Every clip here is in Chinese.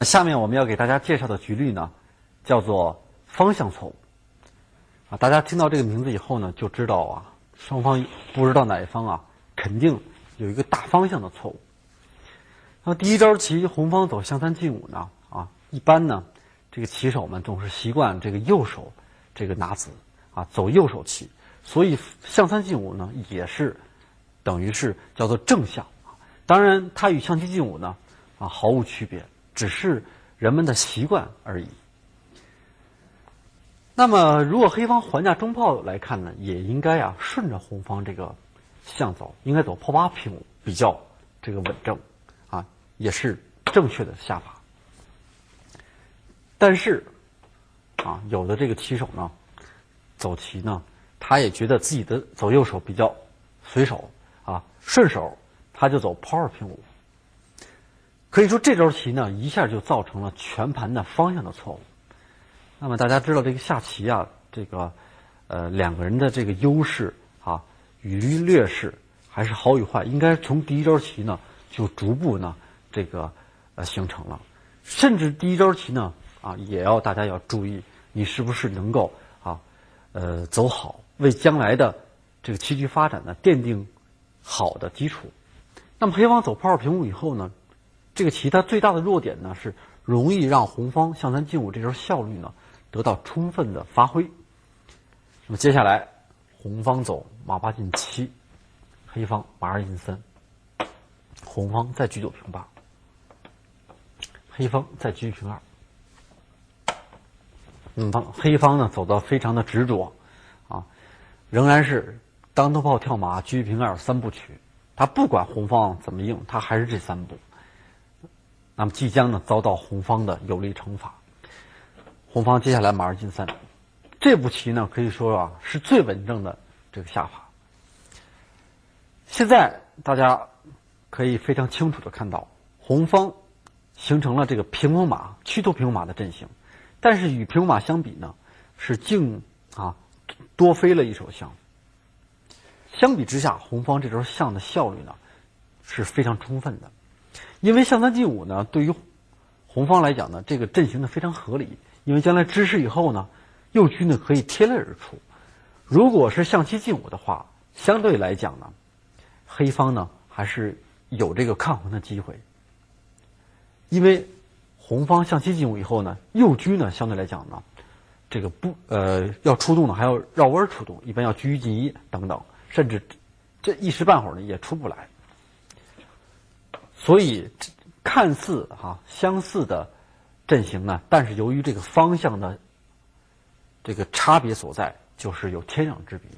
下面我们要给大家介绍的局律呢，叫做方向错误。大家听到这个名字以后呢，就知道双方不知道哪一方肯定有一个大方向的错误。那么第一招棋，红方走象三进五呢，一般呢，这个棋手们总是习惯这个右手这个拿子走右手棋，所以象三进五呢也是等于是叫做正象。当然，它与象七进五呢毫无区别，只是人们的习惯而已。那么，如果黑方还价中炮来看呢，也应该顺着红方这个象走，应该走炮八平五，比较这个稳正也是正确的下法。但是有的这个棋手呢，走棋呢，他也觉得自己的走右手比较随手顺手，他就走炮二平五。可以说这招棋呢，一下就造成了全盘的方向的错误。那么大家知道这个下棋这个两个人的这个优势与劣势还是好与坏，应该从第一招棋呢就逐步呢这个形成了。甚至第一招棋呢也要大家要注意，你是不是能够走好，为将来的这个棋局发展呢奠定好的基础。那么黑方走炮二平五以后呢，这个棋它最大的弱点呢是容易让红方象三进五这招效率呢得到充分的发挥。那么接下来红方走马八进七，黑方马二进三，红方再举九平八，黑方再举平二。黑方呢走到非常的执着仍然是当头炮跳马车平二三部曲，他不管红方怎么应，他还是这三步。那么即将呢遭到红方的有力惩罚。红方接下来马二进三，这步棋呢可以说是最稳正的这个下法。现在大家可以非常清楚的看到，红方形成了这个平风马驱突平风马的阵型，但是与平风马相比呢，是竟多飞了一手象。相比之下，红方这招象的效率呢是非常充分的，因为象三进五呢对于红方来讲呢，这个阵型呢非常合理，因为将来支势以后呢，右车呢可以贴肋而出。如果是象七进五的话，相对来讲呢，黑方呢还是有这个抗衡的机会，因为红方象七进五以后呢，右车呢相对来讲呢，这个要出动呢还要绕弯出动，一般要车进一等等，甚至这一时半会儿呢也出不来。所以看似相似的阵型呢，但是由于这个方向的这个差别所在，就是有天壤之别。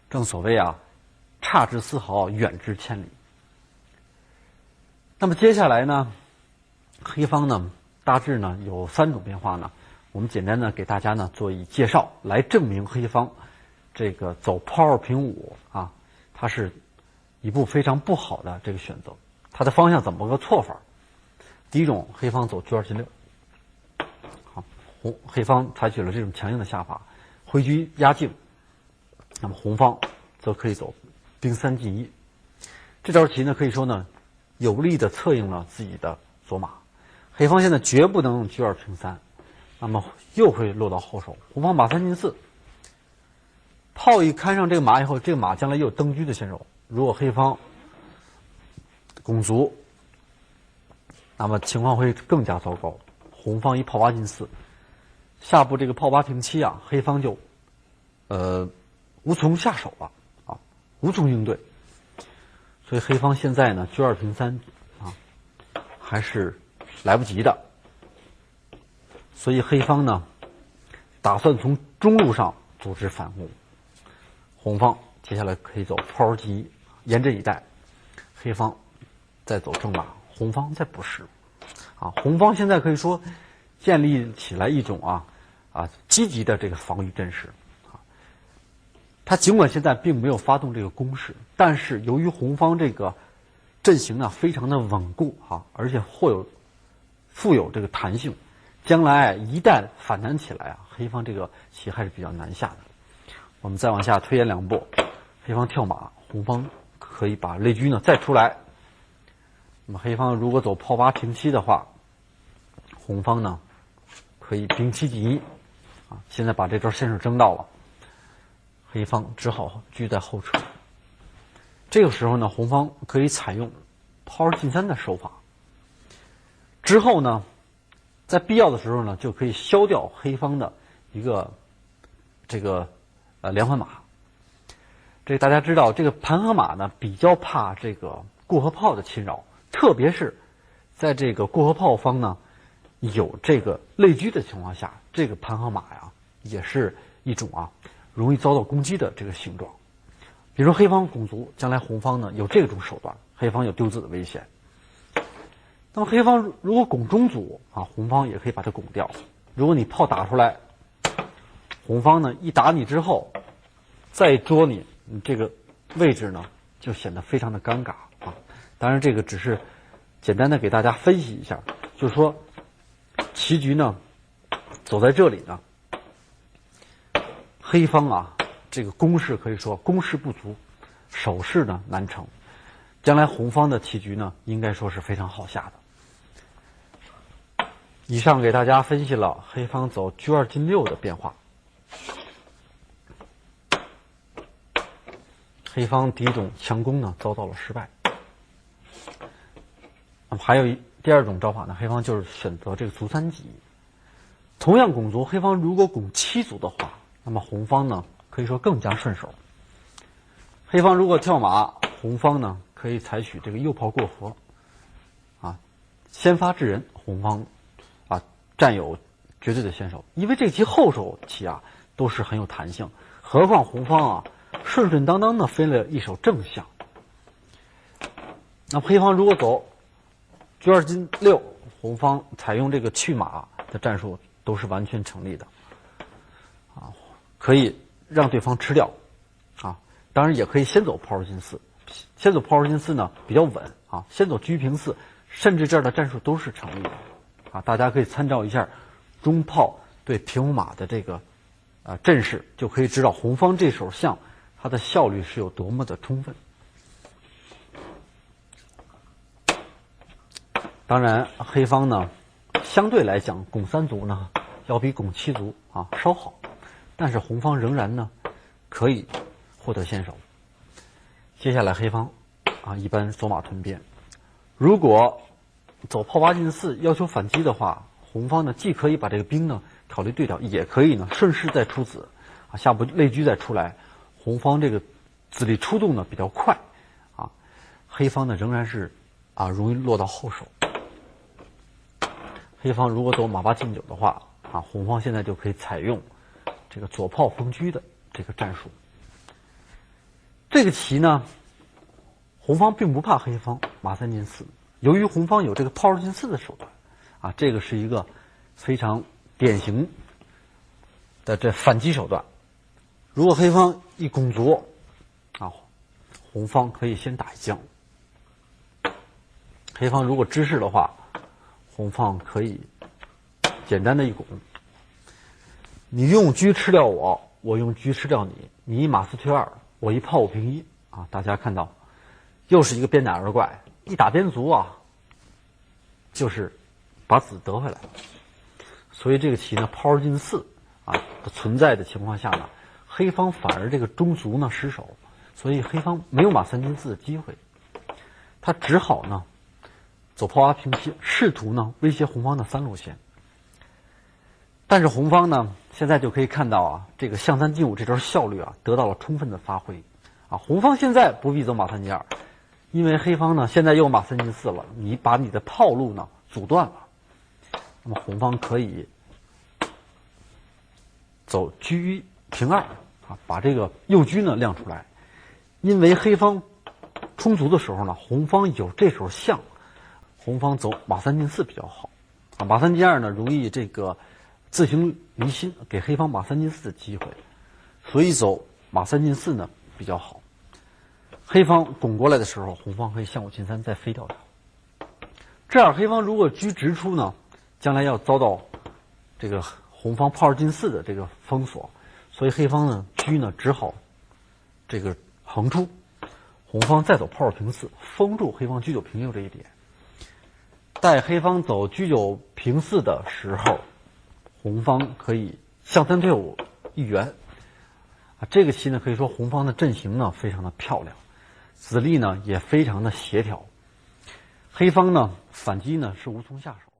正所谓差之丝毫，远之千里。那么接下来呢，黑方呢大致呢有三种变化呢，我们简单的给大家呢做一介绍，来证明黑方这个走炮二平五它是一步非常不好的这个选择。它的方向怎么个错法？第一种，黑方走车二进六，黑方采取了这种强硬的下法，回车压境，那么红方则可以走兵三进一。这招棋呢，可以说呢有力的策应了自己的左马。黑方现在绝不能车二平三，那么又会落到后手。红方马三进四，炮一看上这个马以后，这个马将来又有登车的先手。如果黑方拱卒，那么情况会更加糟糕。红方一炮八进四，下步这个炮八平七黑方就无从下手了无从应对。所以黑方现在呢车二平三还是来不及的。所以黑方呢打算从中路上组织反攻。红方接下来可以走炮二进一，严阵以待。黑方再走正马，红方再补时红方现在可以说建立起来一种积极的这个防御阵势他尽管现在并没有发动这个攻势，但是由于红方这个阵型呢非常的稳固而且富有这个弹性，将来一旦反弹起来黑方这个棋还是比较难下的。我们再往下推演两步，黑方跳马，红方可以把肋车呢再出来。那么黑方如果走炮八平七的话，红方呢可以兵7进1啊。现在把这招先手争到了，黑方只好居在后撤。这个时候呢，红方可以采用炮2进3的手法。之后呢，在必要的时候呢，就可以消掉黑方的一个连环马。这大家知道，这个盘和马呢比较怕这个过河炮的侵扰，特别是在这个过河炮方呢有这个类车的情况下，这个盘和马呀也是一种容易遭到攻击的这个形状。比如说黑方拱卒，将来红方呢有这种手段，黑方有丢子的危险。那么黑方如果拱中卒红方也可以把它拱掉。如果你炮打出来，红方呢一打你之后，再捉你，你这个位置呢就显得非常的尴尬啊。当然这个只是简单的给大家分析一下，就是说棋局呢走在这里呢，黑方这个攻势可以说攻势不足，守势呢难成。将来红方的棋局呢应该说是非常好下的。以上给大家分析了黑方走车2进6的变化。黑方第一种强攻呢遭到了失败。那么还有第二种招法呢，黑方就是选择这个卒3进1。同样拱卒，黑方如果拱7卒的话，那么红方呢可以说更加顺手。黑方如果跳马，红方呢可以采取这个右炮过河先发制人，红方占有绝对的先手。因为这棋后手棋都是很有弹性，何况红方顺顺当当的飞了一手正象。那黑方如果走车2进6，红方采用这个去马的战术都是完全成立的可以让对方吃掉当然也可以先走炮2进4，先走炮2进4呢比较稳先走车平4，甚至这样的战术都是成立的大家可以参照一下中炮对平五马的这个阵势，就可以知道红方这手象它的效率是有多么的充分。当然黑方呢相对来讲拱3卒呢要比拱7卒稍好，但是红方仍然呢可以获得先手。接下来黑方一般走马屯边，如果走炮8进4要求反击的话，红方呢既可以把这个兵呢考虑对调，也可以呢顺势再出子下步类车再出来，红方这个子力出动呢比较快黑方呢仍然是容易落到后手。黑方如果走马8进9的话红方现在就可以采用这个左炮封车的这个战术。这个棋呢红方并不怕黑方马3进4，由于红方有这个炮2进4的手段这个是一个非常典型的这反击手段。如果黑方一拱卒红方可以先打一将。黑方如果知势的话，红方可以简单的一拱，你用车吃掉我，我用车吃掉你，你一马4退2，我一炮5平1大家看到又是一个边打二怪，一打边卒就是把子得回来了。所以这个棋呢炮2进4的存在的情况下呢，黑方反而这个中卒呢失手，所以黑方没有马3进4的机会，他只好呢走炮8平7，试图呢威胁红方的3路线。但是红方呢现在就可以看到这个象3进5这招效率得到了充分的发挥红方现在不必走马3进2，因为黑方呢现在又马3进4了，你把你的炮路呢阻断了。那么红方可以走车平2把这个右车呢亮出来。因为黑方充足的时候呢，红方有这手象，红方走马3进4比较好马3进2呢容易这个自行离心，给黑方马3进4的机会，所以走马3进4呢比较好。黑方拱过来的时候，红方可以象5进3再飞掉它。这样黑方如果车直出呢，将来要遭到这个红方炮2进4的这个封锁，所以黑方呢车呢只好这个横出，红方再走炮2平4，封住黑方车9平6这一点。待黑方走车9平四的时候，红方可以向前退伍一员。这个棋呢，可以说红方的阵型呢非常的漂亮，子力呢也非常的协调。黑方呢反击呢是无从下手。